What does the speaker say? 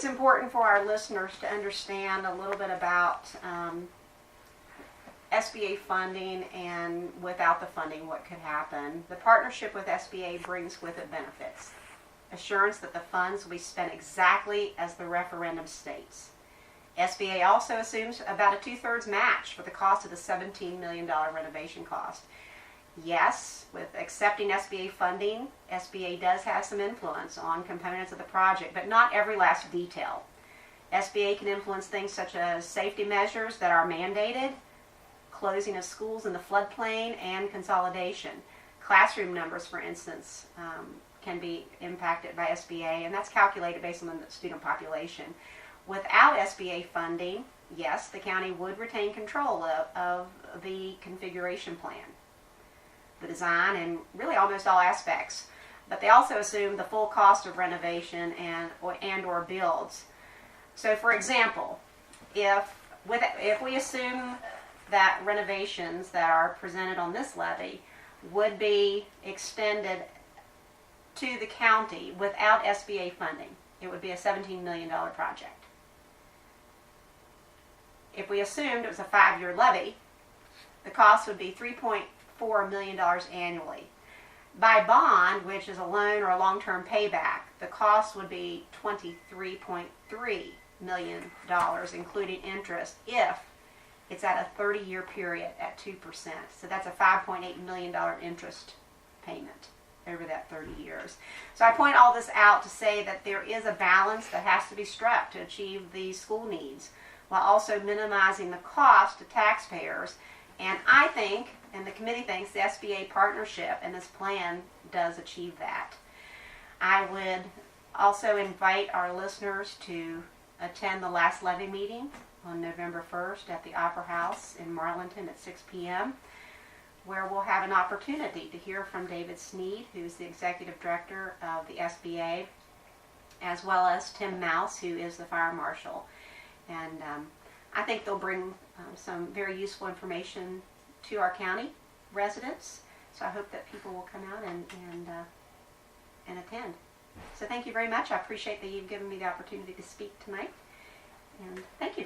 it's important for our listeners to understand a little bit about SBA funding, and without the funding, what could happen. The partnership with SBA brings with it benefits. Assurance that the funds will be spent exactly as the referendum states. SBA also assumes about a 2/3 match for the cost of the $17 million renovation cost. Yes, with accepting SBA funding, SBA does have some influence on components of the project, but not every last detail. SBA can influence things such as safety measures that are mandated, closing of schools in the floodplain, and consolidation. Classroom numbers, for instance, can be impacted by SBA, and that's calculated based on the student population. Without SBA funding, yes, the county would retain control of the configuration plan, the design, and really almost all aspects. But they also assume the full cost of renovation and or builds. So, for example, if we assume that renovations that are presented on this levy would be extended to the county without SBA funding, it would be a $17 million project. If we assumed it was a 5-year levy, the cost would be $3.4 million annually. By bond, which is a loan or a long-term payback, the cost would be $23.3 million, including interest, if it's at a 30-year period at 2%. So that's a $5.8 million interest payment over that 30 years. So I point all this out to say that there is a balance that has to be struck to achieve the school needs, while also minimizing the cost to taxpayers. And I think, and the committee thinks, the SBA partnership and this plan does achieve that. I would also invite our listeners to attend the last levy meeting on November 1st at the Opera House in Marlinton at 6 p.m., where we'll have an opportunity to hear from David Sneed, who's the Executive Director of the SBA, as well as Tim Mouse, who is the Fire Marshal. And I think they'll bring some very useful information to our county residents. So I hope that people will come out and attend. So thank you very much. I appreciate that you've given me the opportunity to speak tonight. And thank you.